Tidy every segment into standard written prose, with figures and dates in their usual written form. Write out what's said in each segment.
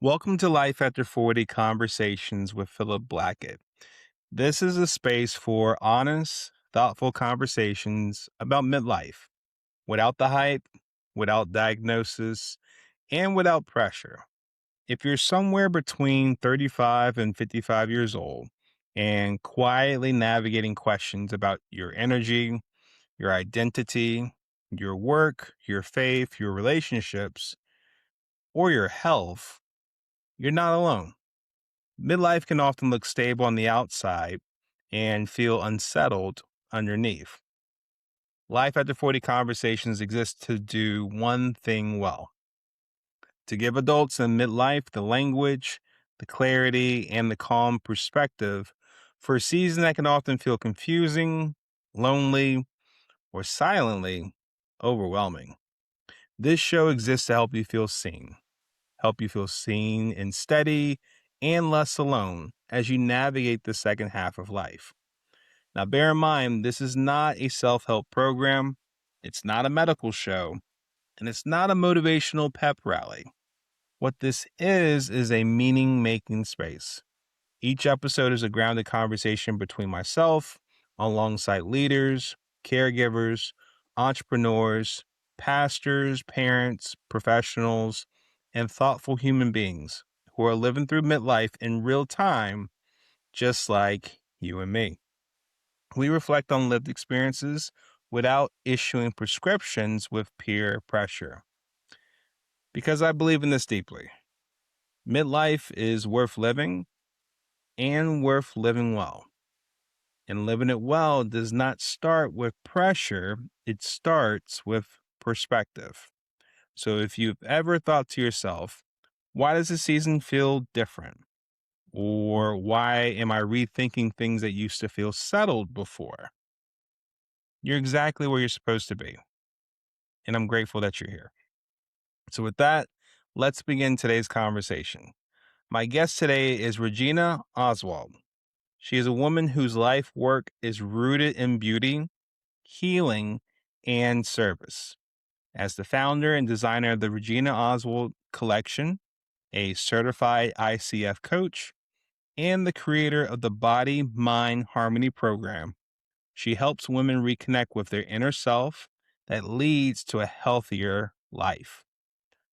Welcome to Life After 40 Conversations with Philip Blackett. This is a space for honest, thoughtful conversations about midlife without the hype, without diagnosis, and without pressure. If you're somewhere between 35 and 55 years old and quietly navigating questions about your energy, your identity, your work, your faith, your relationships, or your health, you're not alone. Midlife can often look stable on the outside and feel unsettled underneath. Life after 40 conversations exist to do one thing well: to give adults in midlife the language, the clarity, and the calm perspective for a season that can often feel confusing, lonely, or silently overwhelming. This show exists to help you feel seen and steady and less alone as you navigate the second half of life. Now, bear in mind, this is not a self help program, it's not a medical show, and it's not a motivational pep rally. What this is a meaning making space. Each episode is a grounded conversation between myself, alongside leaders, caregivers, entrepreneurs, pastors, parents, professionals, and thoughtful human beings who are living through midlife in real time, just like you and me. We reflect on lived experiences without issuing prescriptions with peer pressure. Because I believe in this deeply. Midlife is worth living and worth living well. And living it well does not start with pressure, it starts with perspective. So if you've ever thought to yourself, why does the season feel different? Or why am I rethinking things that used to feel settled before? You're exactly where you're supposed to be. And I'm grateful that you're here. So, with that, let's begin today's conversation. My guest today is Regina Oswald. She is a woman whose life work is rooted in beauty, healing, and service. As the founder and designer of the Regina Oswald Collection, a certified ICF coach, and the creator of the Body Mind Harmony program, she helps women reconnect with their inner self that leads to a healthier life.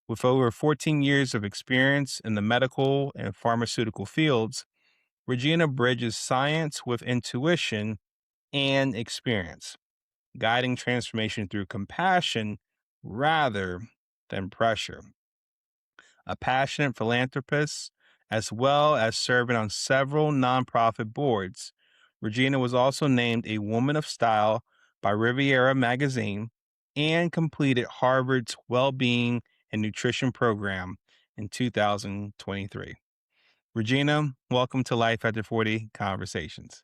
With over 14 years of experience in the medical and pharmaceutical fields, Regina bridges science with intuition and experience, guiding transformation through compassion rather than pressure. A passionate philanthropist, as well as serving on several nonprofit boards, Regina was also named a Woman of Style by Riviera magazine and completed Harvard's Well-being and Nutrition program in 2023. Regina, welcome to Life After 40 Conversations.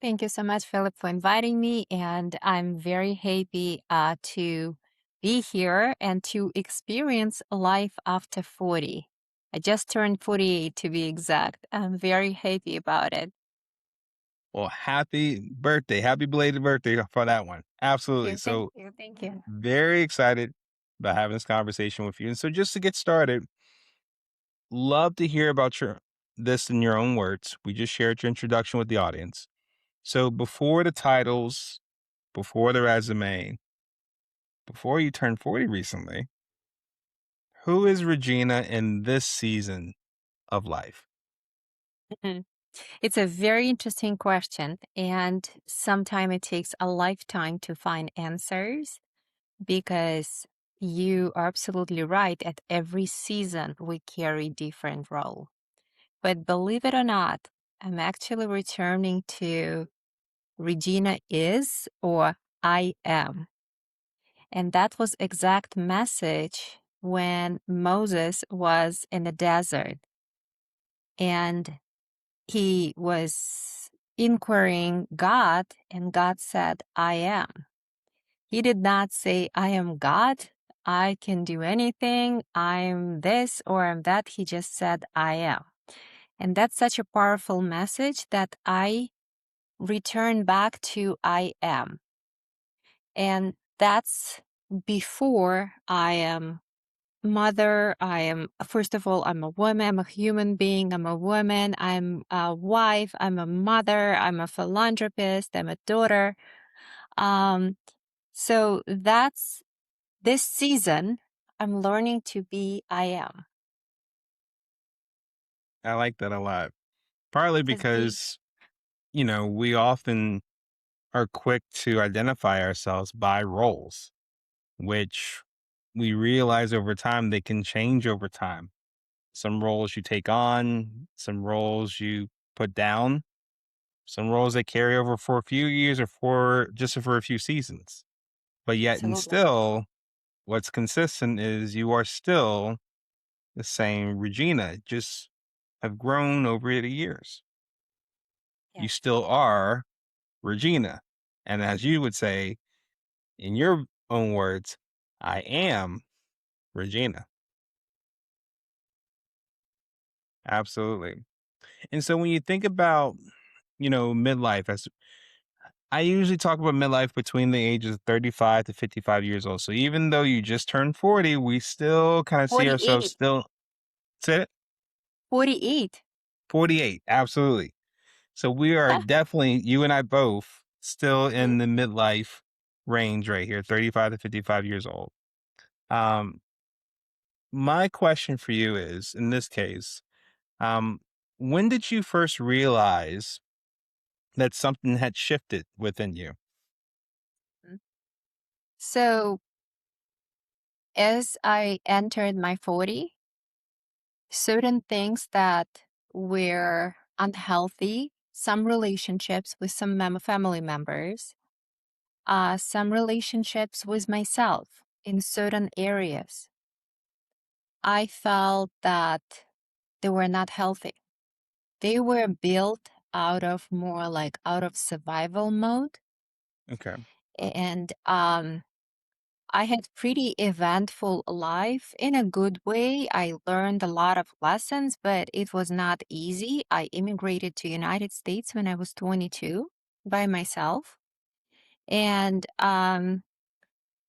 Thank you so much, Philip, for inviting me. And I'm very happy to be here and to experience life after 40. I just turned 48 to be exact. I'm very happy about it. Well, happy birthday. Happy belated birthday for that one. Absolutely. Thank So, you. Thank you. very excited about having this conversation with you. And so, just to get started, love to hear about this in your own words. We just shared your introduction with the audience. So, before the titles, before the resume, before you turned 40 recently, who is Regina in this season of life? Mhm. It's a very interesting question. And sometimes it takes a lifetime to find answers because you are absolutely right. At every season, we carry different role. But believe it or not, I'm actually returning to Regina is or I am. And that was exact message when Moses was in the desert and he was inquiring God and God said, I am. He did not say, I am God. I can do anything. I'm this or I'm that. He just said, I am. And that's such a powerful message that I return back to I am. And that's before I am mother. I am, first of all, I'm a woman. I'm a human being. I'm a woman. I'm a wife. I'm a mother. I'm a philanthropist. I'm a daughter. Um, so that's this season. I'm learning to be I am. I like that a lot. Partly Because the because, we often are quick to identify ourselves by roles, which we realize over time they can change over time. Some roles you take on, some roles you put down, some roles that carry over for a few years or for a few seasons. But yet and absolutely. still, what's consistent is you are still the same Regina, just have grown over the years. You Yes. still are Regina. And as you would say, in your own words, I am Regina. Absolutely. And so when you think about, midlife, as I usually talk about midlife between the ages of 35 to 55 years old. So even though you just turned 40, we still kind of see ourselves 48. still, say it, 48. 48. Absolutely. So we are definitely, you and I both, still in the midlife range right here, 35 to 55 years old. Um, my question for you is, in this case, um, when did you first realize that something had shifted within you? Mhm. So as I entered my 40, certain things that were unhealthy, some relationships with some family members, some relationships with myself in certain areas, I felt that they were not healthy. They were built out of more like out of survival mode. Okay. And I had pretty eventful life in a good way. I learned a lot of lessons, but it was not easy. I immigrated to United States when I was 22 by myself. And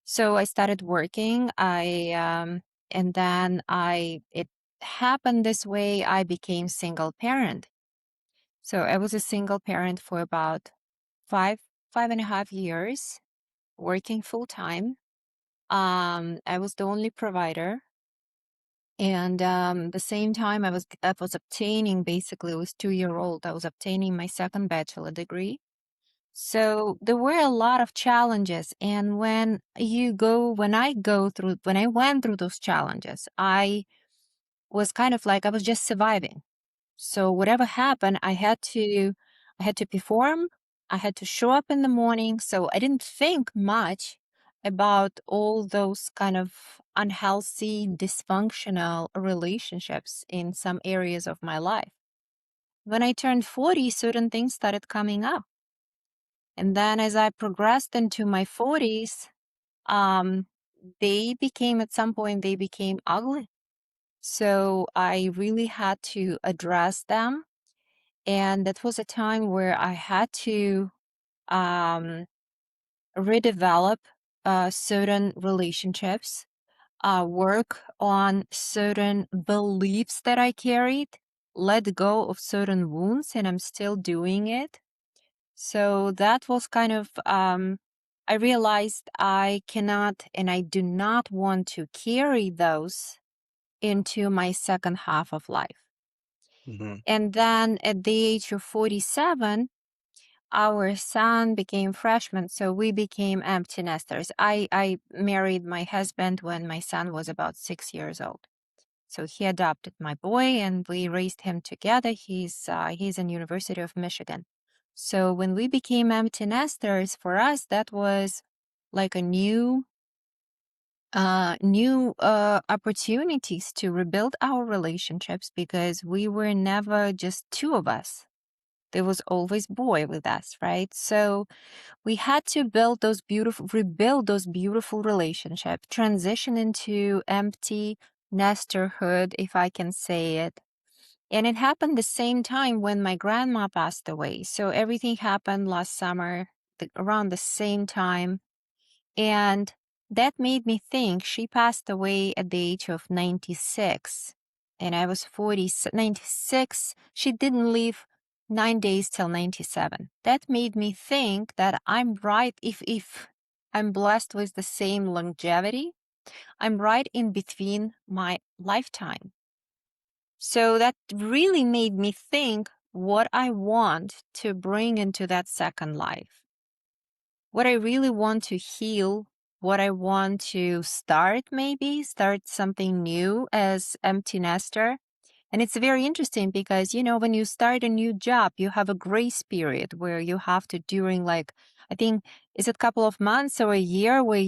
so I started working. And then it happened this way. I became single parent. So I was a single parent for about five, 5.5 years, working full time. I was the only provider. And the same time I was obtaining, basically I was 2 year old. I was obtaining my second bachelor degree. So there were a lot of challenges. And when I went through those challenges, I was kind of like I was just surviving. So whatever happened, I had to perform. I had to show up in the morning. So I didn't think much about all those kind of unhealthy, dysfunctional relationships in some areas of my life. When I turned 40, certain things started coming up. And then as I progressed into my 40s, um, at some point, they became ugly. So I really had to address them. And that was a time where I had to um, redevelop certain relationships, work on certain beliefs that I carried, let go of certain wounds, and I'm still doing it. So that was kind of, I realized I cannot and I do not want to carry those into my second half of life. Hmm. And then at the age of 47, our son became freshman, so we became empty nesters. I married my husband when my son was about 6 years old. So he adopted my boy and we raised him together. He's in University of Michigan. So when we became empty nesters, for us that was like a new opportunities to rebuild our relationships because we were never just two of us. There was always boy with us, right? So we had to rebuild those beautiful relationships, transition into empty nesterhood, if I can say it. And it happened the same time when my grandma passed away. So everything happened last summer, around the same time. And that made me think she passed away at the age of 96 and I was 40, 96. She didn't live 9 days till 97. That made me think that I'm right. If I'm blessed with the same longevity, I'm right in between my lifetime. So that really made me think what I want to bring into that second life, what I really want to heal, what I want to start, maybe start something new as empty nester. And it's very interesting because, when you start a new job, you have a grace period where you have to, during like, I think, is it a couple of months or a year where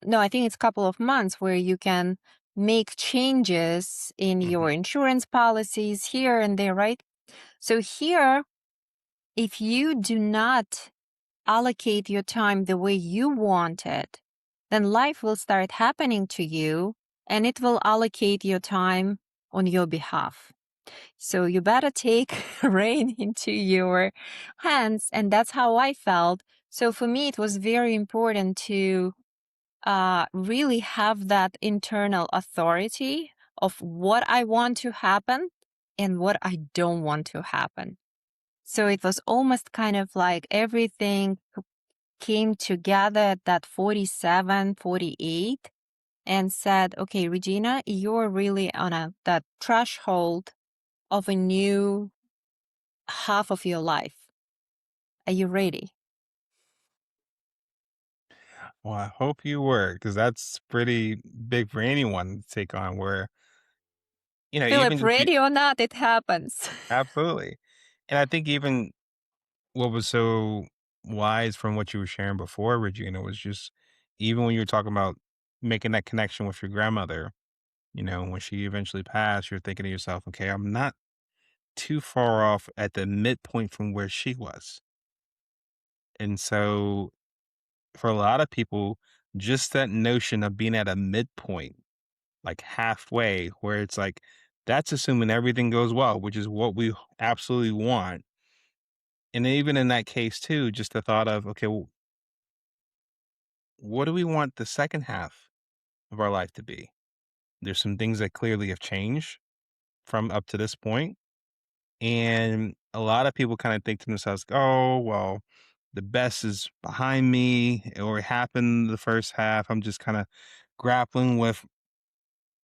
no, I think it's a couple of months where you can make changes in Mhm. your insurance policies here and there, right? So here, if you do not allocate your time the way you want it, then life will start happening to you and it will allocate your time on your behalf. So you better take rein into your hands. And that's how I felt. So for me, it was very important to really have that internal authority of what I want to happen and what I don't want to happen. So it was almost kind of like everything came together at that 47, 48, and said, okay, Regina, you're really on that threshold of a new half of your life. Are you ready? Well, I hope you were, because that's pretty big for anyone to take on. Where even Philip, just ready or not, it happens. absolutely, and I think even what was so wise from what you were sharing before, Regina, was just even when you were talking about making that connection with your grandmother. When she eventually passed, you're thinking to yourself, okay, I'm not too far off at the midpoint from where she was. And so for a lot of people, just that notion of being at a midpoint, like halfway, where it's like, that's assuming everything goes well, which is what we absolutely want. And even in that case, too, just the thought of, okay, well, what do we want the second half of our life to be? There's some things that clearly have changed from up to this point. And a lot of people kind of think to themselves, oh, well, the best is behind me, or it happened the first half. I'm just kind of grappling with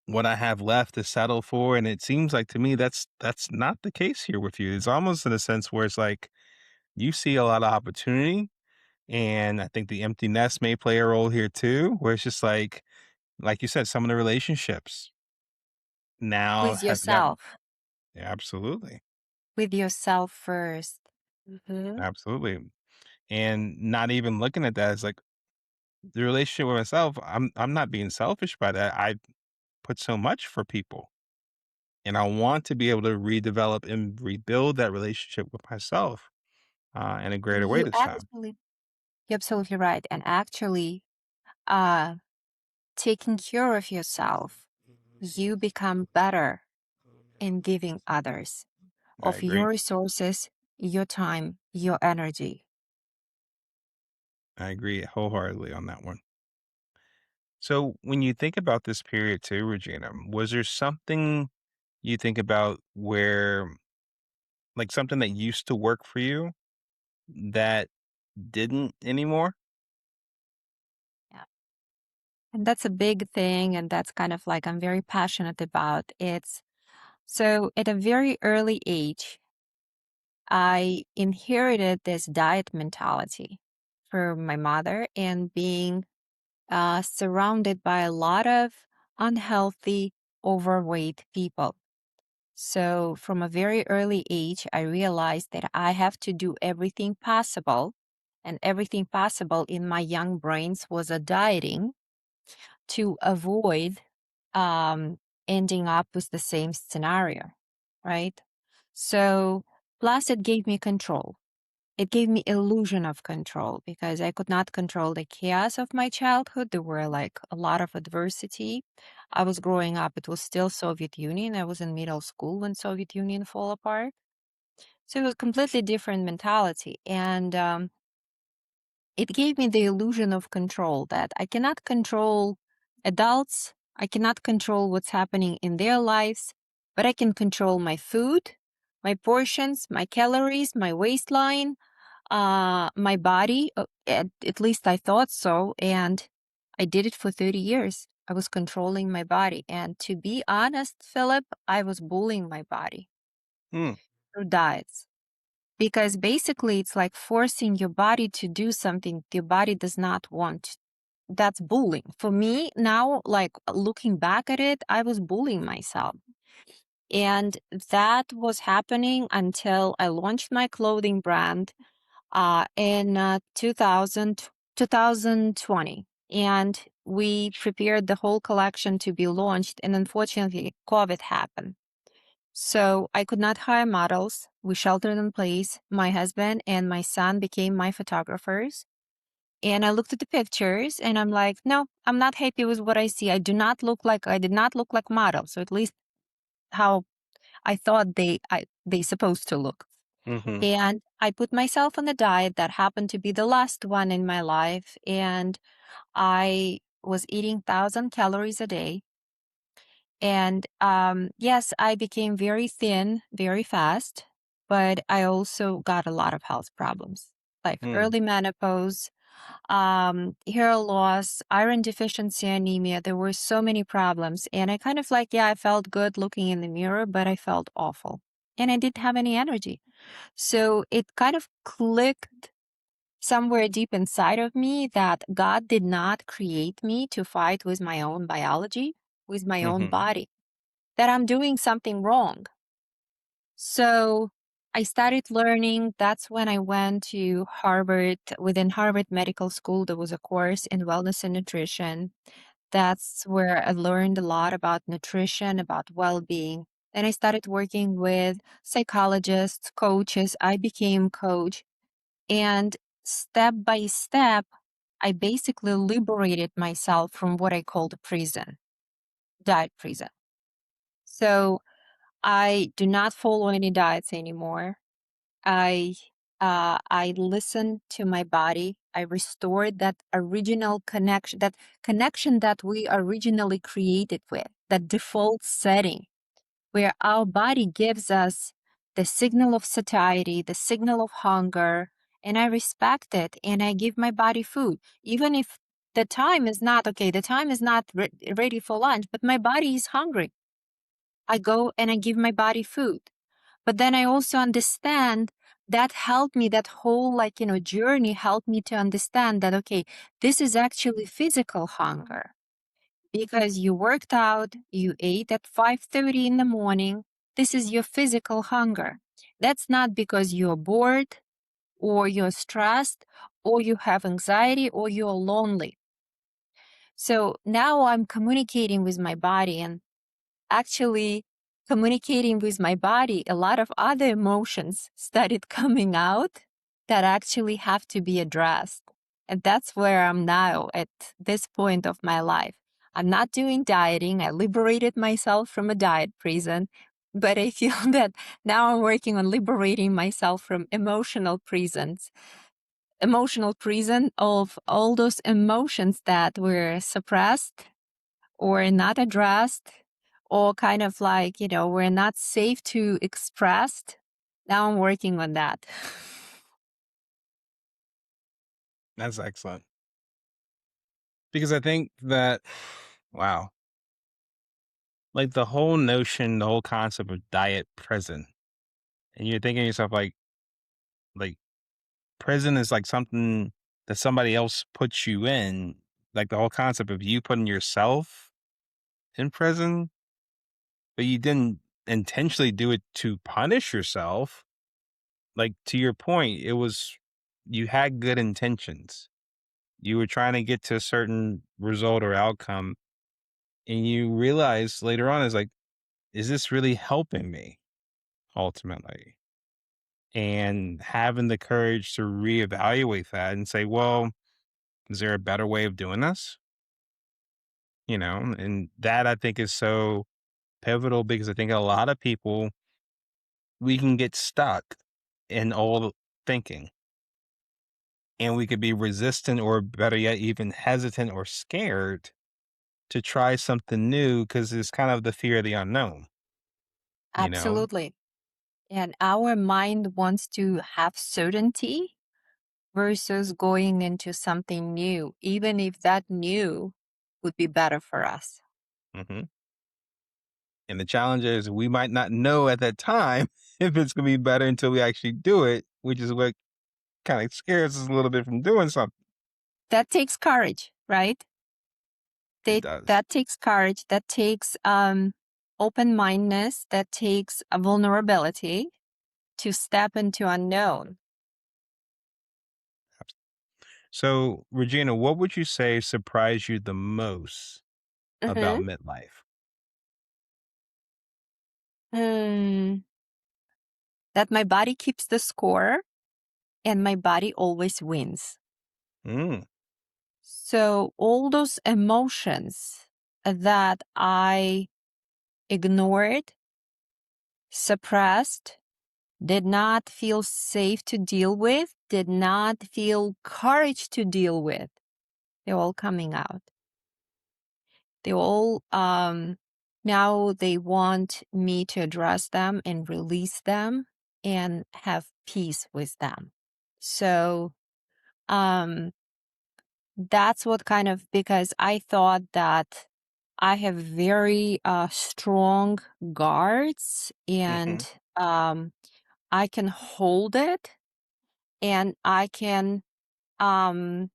what I have left to settle for. And it seems like to me that's not the case here with you. It's almost in a sense where it's like you see a lot of opportunity. And I think the empty nest may play a role here too, where it's just like you said, some of the relationships now With have got yourself, yeah, absolutely. with yourself first. Mhm. Absolutely. And not even looking at that as like the relationship with myself, I'm not being selfish by that. I put so much for people. And I want to be able to redevelop and rebuild that relationship with myself in a greater way You this time. actually, you're absolutely right. And actually, uh, taking care of yourself, you become better in giving others I of agree. your resources, your time, your energy. I agree wholeheartedly on that one. So when you think about this period too, Regina, was there something you think about where like something that used to work for you that didn't anymore? Yeah. And that's a big thing. And that's kind of like I'm very passionate about. So at a very early age, I inherited this diet mentality from my mother and being surrounded by a lot of unhealthy, overweight people. So from a very early age, I realized that I have to do everything possible. And everything possible in my young brains was a dieting to avoid ending up with the same scenario, right? So, plus it gave me control. It gave me illusion of control because I could not control the chaos of my childhood. There were like a lot of adversity. I was growing up, it was still Soviet Union. I was in middle school when Soviet Union fell apart. So it was completely different mentality. And It gave me the illusion of control that I cannot control adults, I cannot control what's happening in their lives, but I can control my food, my portions, my calories, my waistline, my body. At least I thought so. And I did it for 30 years. I was controlling my body. And to be honest, Philip, I was bullying my body Mm, through diets. Because basically, it's like forcing your body to do something your body does not want. That's bullying. For me, now, like looking back at it, I was bullying myself. And that was happening until I launched my clothing brand in 2020. And we prepared the whole collection to be launched. And unfortunately, COVID happened. So I could not hire models. We sheltered in place. My husband and my son became my photographers. And I looked at the pictures and I'm like, no, I'm not happy with what I see. I did not look like models. So at least how I thought they supposed to look. mhm, And I put myself on a diet that happened to be the last one in my life. And I was eating 1,000 calories a day. And yes, I became very thin very fast, but I also got a lot of health problems like mm. early menopause, hair loss, iron deficiency, anemia. There were so many problems. And I kind of like, yeah, I felt good looking in the mirror, but I felt awful. And I didn't have any energy. So it kind of clicked somewhere deep inside of me that God did not create me to fight with my own biology, with my own Mhm, body, that I'm doing something wrong. So I started learning. That's when I went to Harvard. Within Harvard Medical School, there was a course in wellness and nutrition. That's where I learned a lot about nutrition, about well being. And I started working with psychologists, coaches. I became coach. And step by step, I basically liberated myself from what I called a prison, diet prison. So I do not follow any diets anymore. I I listen to my body. I restored that original connection, that connection that we originally created with, that default setting where our body gives us the signal of satiety, the signal of hunger, and I respect it and I give my body food, even if the time is not okay. The time is not ready for lunch, but my body is hungry. I go and I give my body food. But then I also understand that helped me, that whole journey helped me to understand that, okay, this is actually physical hunger because you worked out, you ate at 5:30 in the morning. This is your physical hunger. That's not because you're bored or you're stressed or you have anxiety or you're lonely. So now I'm communicating with my body and actually communicating with my body, a lot of other emotions started coming out that actually have to be addressed. And that's where I'm now at this point of my life. I'm not doing dieting. I liberated myself from a diet prison, but I feel that now I'm working on liberating myself from emotional prison of all those emotions that were suppressed or not addressed or kind of we're not safe to express. Now I'm working on that. that's excellent. Because I think that wow, like, the whole notion, the whole concept of diet prison, and you're thinking to yourself, like, prison is, like, something that somebody else puts you in, like, the whole concept of you putting yourself in prison, but you didn't intentionally do it to punish yourself. Like, to your point, it was you had good intentions. You were trying to get to a certain result or outcome, and you realize later on is like, "Is this really helping me ultimately?" And having the courage to reevaluate that and say, "Well, is there a better way of doing this?" You know? And that I think is so pivotal because I think a lot of people, we can get stuck in old thinking. and we could be resistant or better yet, even hesitant or scared to try something new because it's kind of the fear of the unknown, you know? Absolutely. And our mind wants to have certainty versus going into something new, even if that new would be better for us. Hmm. And the challenge is we might not know at that time if it's going to be better until we actually do it, which is what kind of scares us a little bit from doing something. That takes courage, right? It does. That takes courage. That takes open mindedness. That takes a vulnerability to step into unknown. So, Regina, what would you say surprised you the most about Hmm. midlife? Mm, that my body keeps the score and my body always wins. Mm, So all those emotions that I ignored, suppressed, did not feel safe to deal with, did not feel courage to deal with, they're all coming out. They all now they want me to address them and release them and have peace with them. So um that's what kind of, because I thought that I have very strong guards hmm and I can hold it and um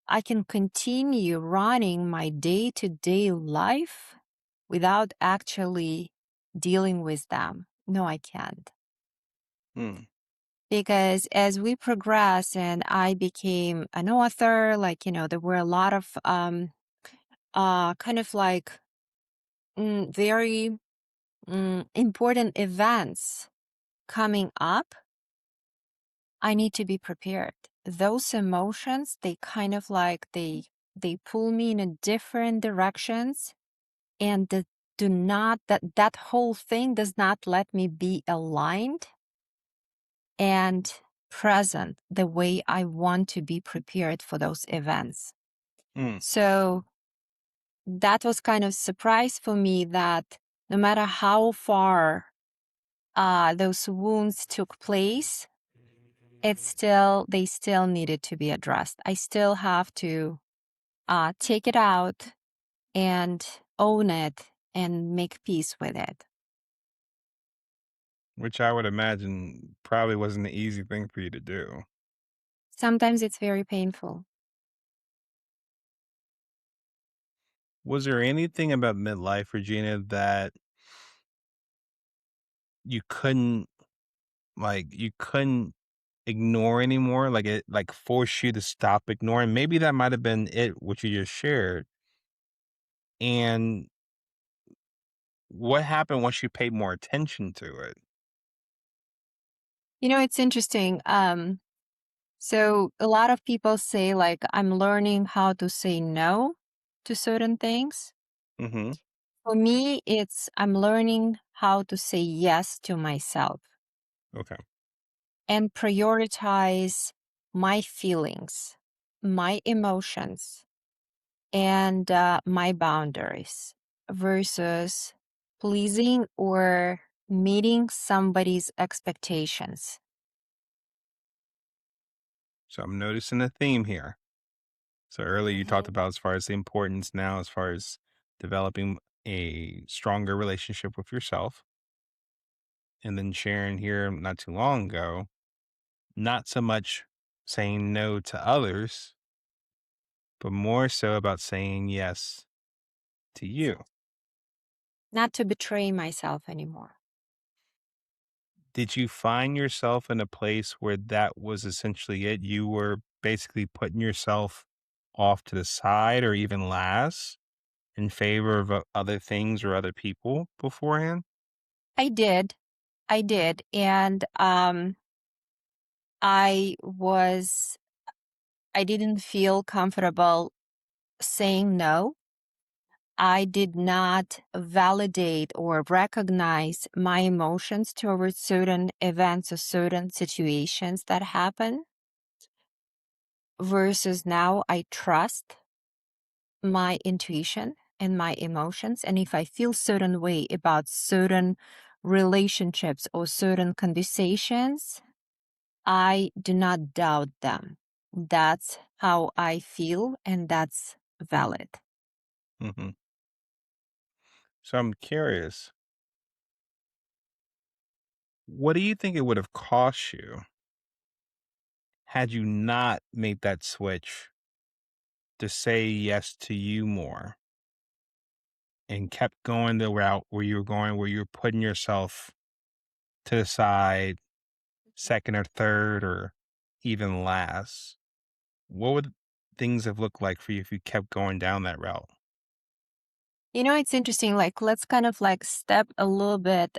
I can continue running my day-to-day life without actually dealing with them. No, I can't. mm, Because as we progress and I became an author, like, there were a lot of kind of like very important events coming up. I need to be prepared. Those emotions, they kind of like they pull me in a different directions, and do not that whole thing does not let me be aligned and present the way I want to be prepared for those events. mm. So that was kind of surprise for me that no matter how far those wounds took place, they still needed to be addressed. I still have to take it out and own it and make peace with it. Which I would imagine probably wasn't an easy thing for you to do. Sometimes it's very painful. Was there anything about midlife, Regina, that you couldn't you couldn't ignore anymore? Like it like forced you to stop ignoring? Maybe that might have been it, what you just shared. And what happened once you paid more attention to it? It's interesting. So a lot of people say like I'm learning how to say no to certain things. Mhm. For me, it's I'm learning how to say yes to myself Okay. and prioritize my feelings, my emotions, and my boundaries versus pleasing or meeting somebody's expectations. So I'm noticing a theme here. So earlier you talked Mhm. about as far as the importance now as far as developing a stronger relationship with yourself, and then sharing here not too long ago, not so much saying no to others, but more so about saying yes to you. Not to betray myself anymore. Did you find yourself in a place where that was essentially it? You were basically putting yourself off to the side or even last in favor of other things or other people beforehand? I did. I did. And I was, I didn't feel comfortable saying no. I did not validate or recognize my emotions towards certain events or certain situations that happen. versus now I trust my intuition and my emotions. And if I feel certain way about certain relationships or certain conversations, I do not doubt them. That's how I feel, and that's valid. Hmm. So I'm curious, what do you think it would have cost you had you not made that switch to say yes to you more and kept going the route where you were going, where you're putting yourself to the side, second or third, or even last? What would things have looked like for you if you kept going down that route? It's interesting. Like, let's kind of like step a little bit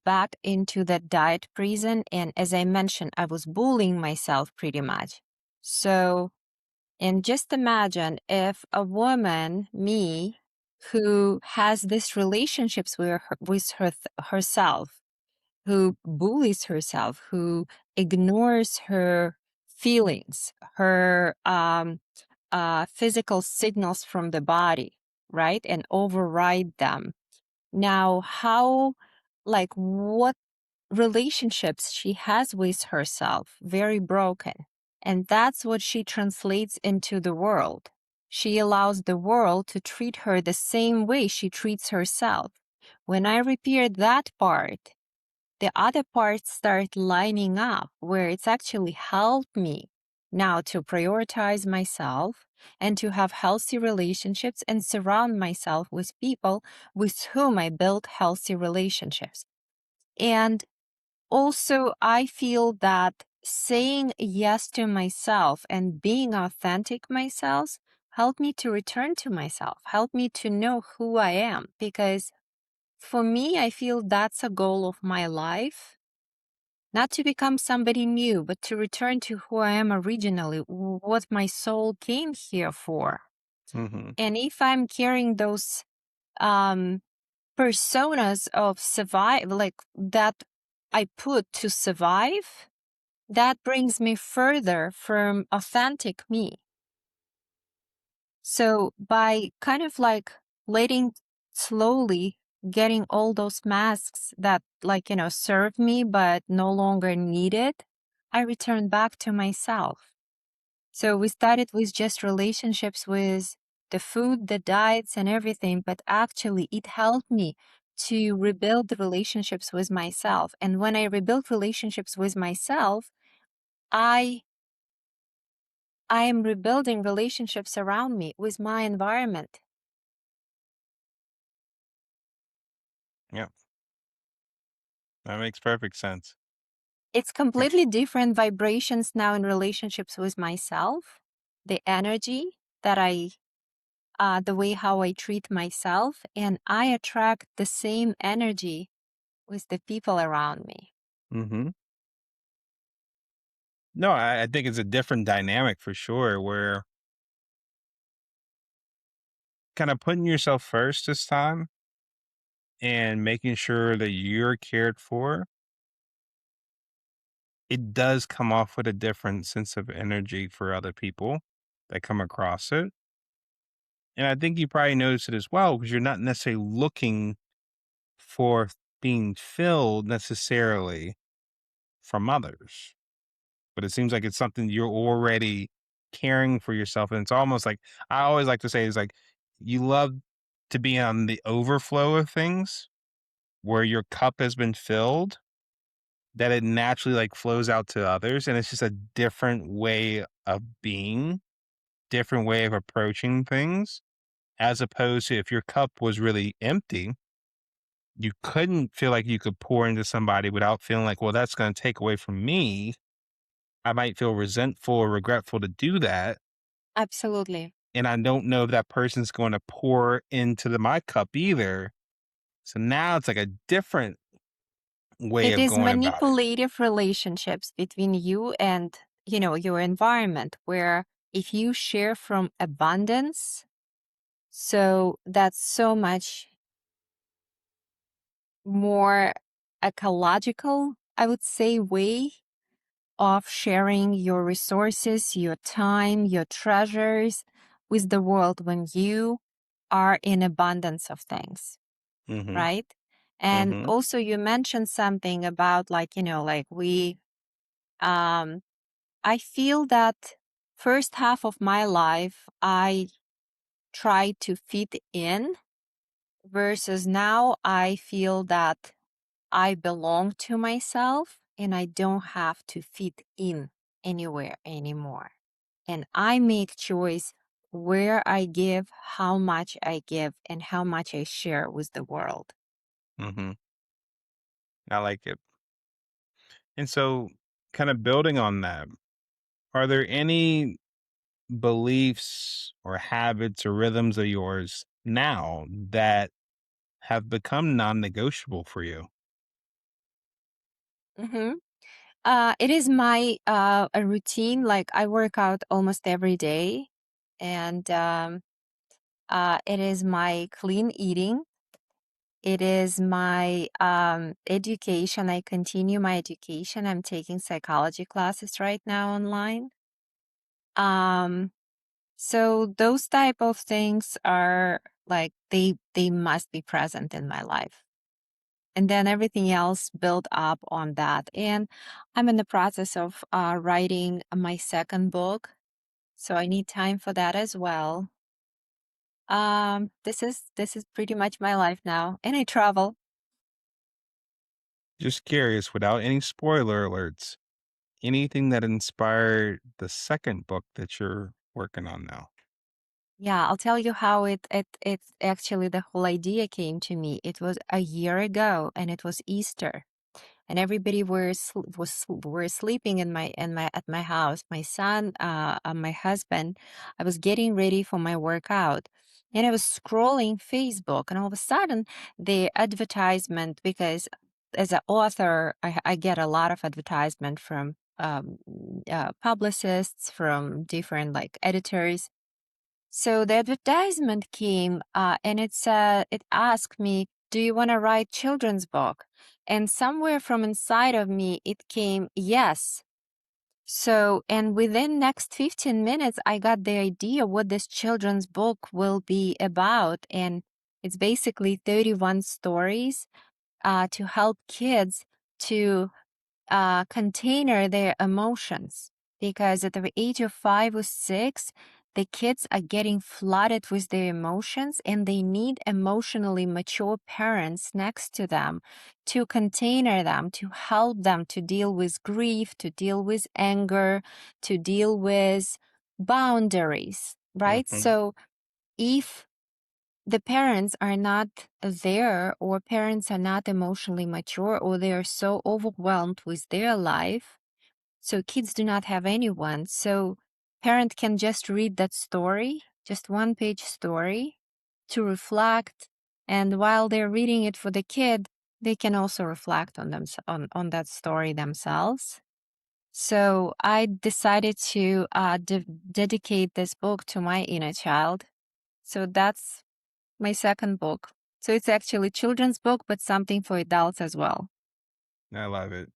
back into that diet prison. And as I mentioned, I was bullying myself pretty much. So, and just imagine if a woman, me, who has these relationships herself, who bullies herself, who ignores her feelings, her physical signals from the body, right? And override them. Now, what relationships she has with herself, very broken. And that's what she translates into the world. She allows the world to treat her the same way she treats herself. When I repair that part, the other parts start lining up where it's actually helped me now to prioritize myself and to have healthy relationships and surround myself with people with whom I build healthy relationships. And also, I feel that saying yes to myself and being authentic myself helped me to return to myself, helped me to know who I am. Because for me, I feel that's a goal of my life, not to become somebody new, but to return to who I am originally, what my soul came here for. Hmm. And if I'm carrying those um, personas of survive, like that I put to survive, that brings me further from authentic me. So by kind of like letting slowly getting all those masks that serve me but no longer needed, I return back to myself. So we started with just relationships with the food, the diets and everything, but actually it helped me to rebuild the relationships with myself. And when I rebuilt relationships with myself, I I am rebuilding relationships around me with my environment. Yeah, that makes perfect sense. It's completely different vibrations now in relationships with myself, the energy that the way how I treat myself, and I attract the same energy with the people around me. Hmm. No, I think it's a different dynamic for sure, where kind of putting yourself first this time and making sure that you're cared for, it does come off with a different sense of energy for other people that come across it. And I think you probably notice it as well because you're not necessarily looking for being filled necessarily from others, but it seems like it's something you're already caring for yourself. And it's almost like I always like to say is like you love to be on the overflow of things where your cup has been filled, that it naturally like flows out to others. And it's just a different way of being, different way of approaching things, as opposed to if your cup was really empty, you couldn't feel like you could pour into somebody without feeling like, well, that's going to take away from me. I might feel resentful or regretful to do that. Absolutely. And I don't know if that person's going to pour into my cup either. So now it's like a different way It of is going about it. manipulative relationships between you and, your environment, where if you share from abundance, so that's so much more ecological, I would say, way of sharing your resources, your time, your treasures with the world when you are in abundance of things, Mhm. right? And Mhm. also you mentioned something about like, like um I feel that first half of my life I tried to fit in versus now I feel that I belong to myself and I don't have to fit in anywhere anymore. And I make choice where I give, how much I give, and how much I share with the world. Mhm. I like it. And so, kind of building on that, are there any beliefs or habits or rhythms of yours now that have become non-negotiable for you? hmm it is my a routine. Like I work out almost every day, and it is my clean eating. It is my education. I continue my education. I'm taking psychology classes right now online. Um, so those type of things are like they must be present in my life. And then everything else build up on that. And I'm in the process of writing my second book, so I need time for that as well. This is pretty much my life now, and I travel. Just curious, without any spoiler alerts, anything that inspired the second book that you're working on now? Yeah, I'll tell you how it's actually the whole idea came to me. It was a year ago, and it was Easter, and everybody were sleeping in my at my house. My son, my husband. I was getting ready for my workout, and I was scrolling Facebook, and all of a sudden, the advertisement because as an author, I get a lot of advertisement from publicists, from different like editors, so the advertisement came, and it asked me, "Do you want to write children's book?" And somewhere from inside of me, it came, "Yes." So, and within next 15 minutes, I got the idea what this children's book will be about, and it's basically 31 stories to help kids to container their emotions because at the age of 5 or 6 the kids are getting flooded with their emotions and they need emotionally mature parents next to them to container them, to help them to deal with grief, to deal with anger, to deal with boundaries, right? Mhm. So if the parents are not there or parents are not emotionally mature or they are so overwhelmed with their life, so kids do not have anyone, so parent can just read that story, just one page story, to reflect, and while they're reading it for the kid they can also reflect on them on that story themselves. So I decided to dedicate this book to my inner child. So that's my second book. So it's actually children's book, but something for adults as well. I love it.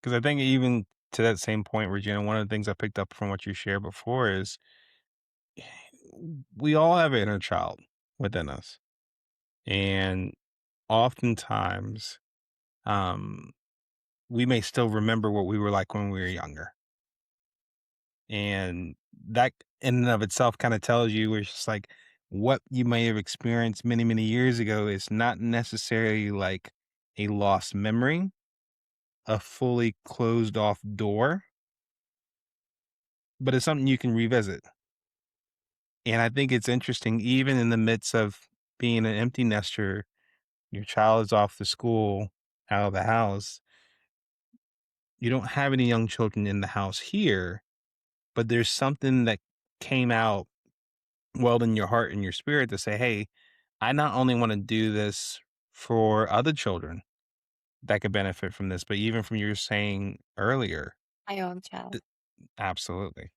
Because I think even to that same point, Regina, one of the things I picked up from what you shared before is we all have an inner child within us. And oftentimes, um, we may still remember what we were like when we were younger. And that in and of itself kind of tells you it's just like what you may have experienced many, many years ago is not necessarily like a lost memory, a fully closed off door, but it's something you can revisit. And I think it's interesting, even in the midst of being an empty nester, your child is off to school, out of the house. You don't have any young children in the house here, but there's something that came out well in your heart and your spirit to say, hey, I not only want to do this for other children that could benefit from this, but even from your saying earlier, My own child. th- absolutely.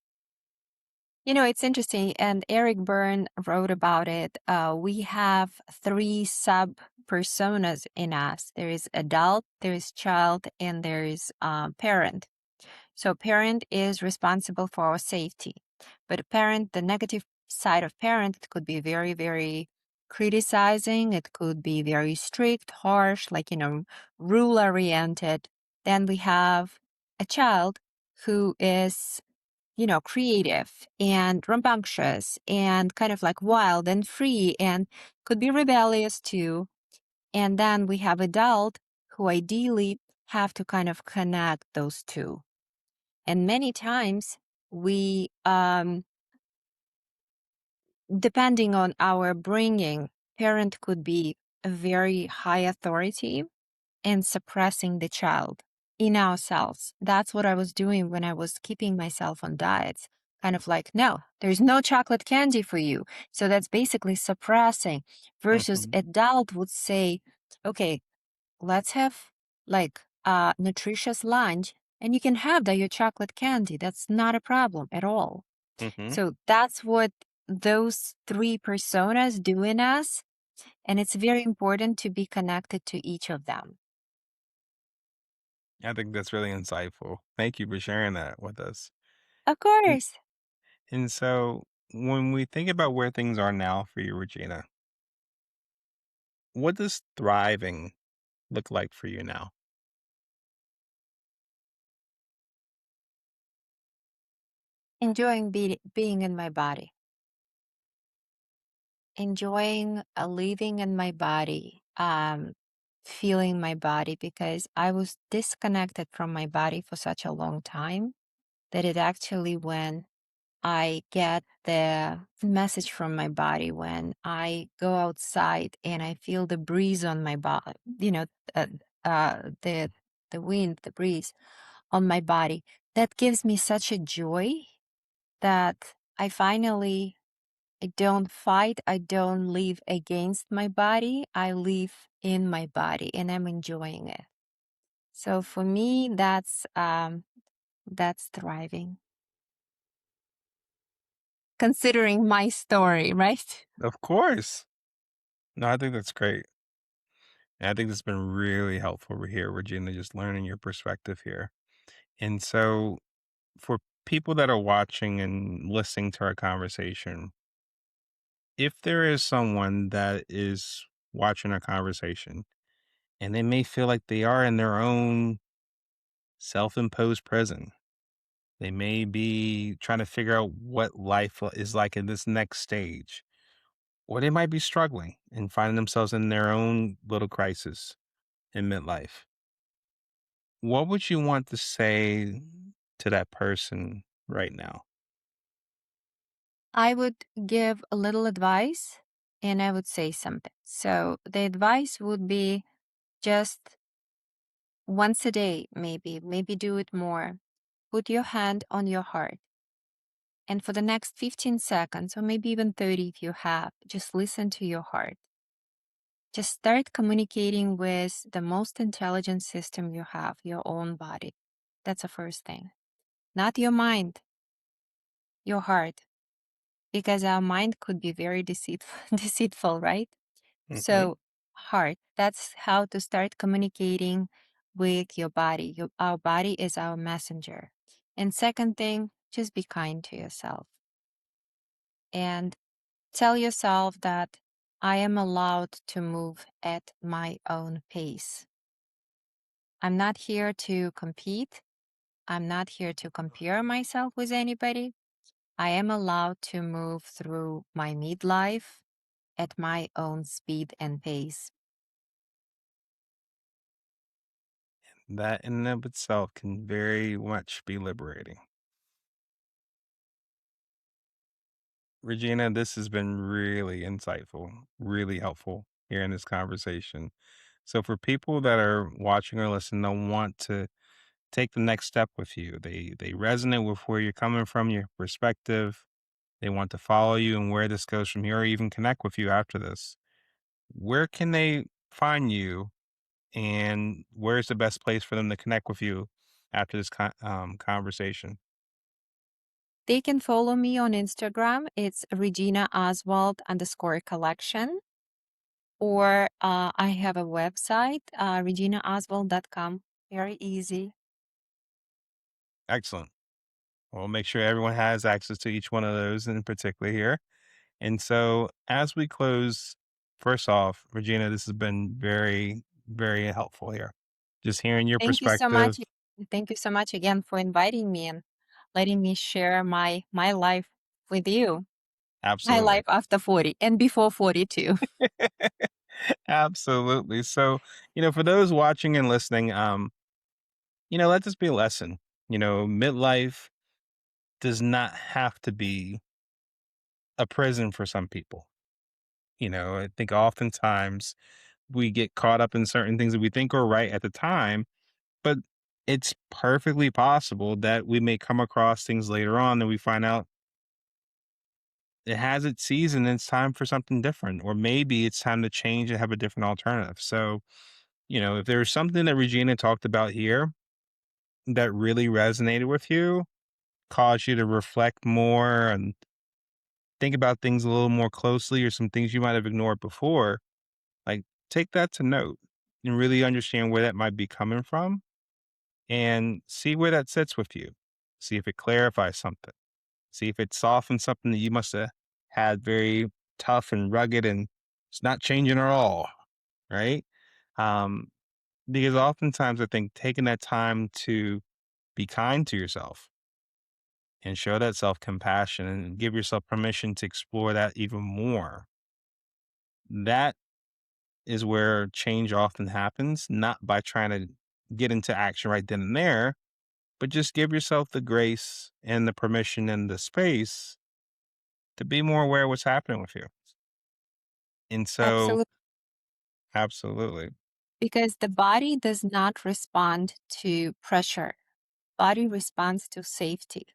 It's interesting, and Eric Byrne wrote about it. We have three sub personas in us. There is adult, there is child, and there is parent. So, parent is responsible for our safety. But a parent, the negative side of parent, it could be very, very criticizing. It could be very strict, harsh, like, rule oriented. Then we have a child who is, creative and rambunctious and kind of like wild and free and could be rebellious too. And then we have adult who ideally have to kind of connect those two. And many times we, depending on our bringing, parent could be a very high authority and suppressing the child in ourselves. That's what I was doing when I was keeping myself on diets. Kind of like, no, there's no chocolate candy for you. So that's basically suppressing versus Mhm, adult would say, okay, let's have like a nutritious lunch and you can have your chocolate candy. That's not a problem at all. mhm. So that's what those three personas do in us. And it's very important to be connected to each of them. I think that's really insightful. Thank you for sharing that with us. Of And course. and so when we think about where things are now for you, Regina, what does thriving look like for you now? Enjoying being in my body, enjoying living in my body, feeling my body because I was disconnected from my body for such a long time that it actually, when I get the message from my body, when I go outside and I feel the breeze on my body, uh, the wind, the breeze on my body, that gives me such a joy that I don't fight, I don't live against my body, I live in my body and I'm enjoying it. So for me, that's thriving. Considering my story, right? Of course. No, I think that's great. And I think it's been really helpful here, Regina, just learning your perspective here. And so for people that are watching and listening to our conversation, if there is someone that is watching our conversation and they may feel like they are in their own self imposed prison, they may be trying to figure out what life is like in this next stage, or they might be struggling and finding themselves in their own little crisis in midlife. What would you want to say to that person right now? I would give a little advice and I would say something. So the advice would be just once a day, maybe do it more. Put your hand on your heart. And for the next 15 seconds, or maybe even 30 if you have, just listen to your heart. Just start communicating with the most intelligent system you have, your own body. That's the first thing. Not your mind, your heart, because our mind could be very deceitful, deceitful, right? Hmm. So, heart, that's how to start communicating with your body. Our body is our messenger. And second thing, just be kind to yourself and tell yourself that I am allowed to move at my own pace. I'm not here to compete. I'm not here to compare myself with anybody. I am allowed to move through my midlife at my own speed and pace. That in and of itself can very much be liberating. Regina, this has been really insightful, really helpful here in this conversation. So, for people that are watching or listening, that want to take the next step with you, they resonate with where you're coming from, your perspective. They want to follow you and where this goes from here, or even connect with you after this. Where can they find you, and where's the best place for them to connect with you after this conversation? They can follow me on Instagram. It's Regina Oswald _ collection. Or I have a website, reginaoswald.com. Very easy. Excellent. We'll make sure everyone has access to each one of those in particular here. And so, as we close, first off, Regina, this has been very, very helpful here. Just hearing your Thank you so much. perspective. Thank you so much again for inviting me and letting me share my life with you. My Absolutely. life after 40 and before 42. Absolutely. So, for those watching and listening, let this be a lesson. Midlife does not have to be a prison for some people. I think oftentimes we get caught up in certain things that we think are right at the time, but it's perfectly possible that we may come across things later on that we find out it has its season and it's time for something different, or maybe it's time to change and have a different alternative. So, if there's something that Regina talked about here that really resonated with you, caused you to reflect more and think about things a little more closely, or some things you might have ignored before, like take that to note and really understand where that might be coming from and see where that sits with you. See if it clarifies something. See if it softens something that you must have had very tough and rugged and it's not changing at all. Right. Um, because oftentimes I think taking that time to be kind to yourself and show that self compassion and give yourself permission to explore that even more. That is where change often happens, not by trying to get into action right then and there, but just give yourself the grace and the permission and the space to be more aware of what's happening with you. And so, Absolutely. absolutely. Because the body does not respond to pressure. Body responds to safety.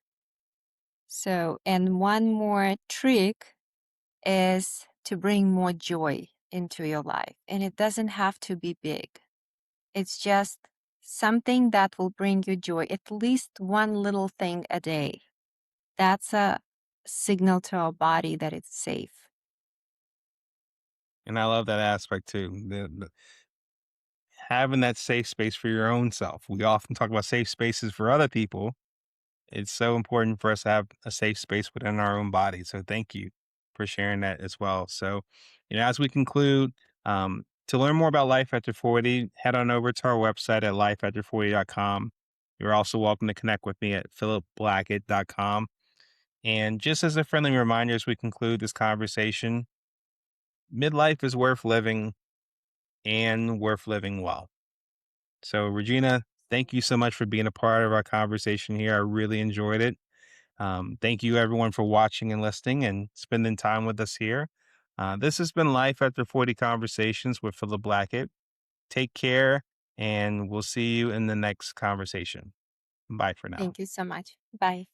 So, and one more trick is to bring more joy into your life. And it doesn't have to be big. It's just something that will bring you joy, at least one little thing a day. That's a signal to our body that it's safe. And I love that aspect too. Having that safe space for your own self. We often talk about safe spaces for other people. It's so important for us to have a safe space within our own body. So thank you for sharing that as well. So, as we conclude, to learn more about Life After 40, head on over to our website at lifeafter40.com. You're also welcome to connect with me at philipblackett.com. And just as a friendly reminder, as we conclude this conversation, midlife is worth living and worth living well. So, Regina, thank you so much for being a part of our conversation here. I really enjoyed it. Thank you, everyone, for watching and listening and spending time with us here. This has been Life After 40 Conversations with Philip Blackett. Take care, and we'll see you in the next conversation. Bye for now. Thank you so much. Bye.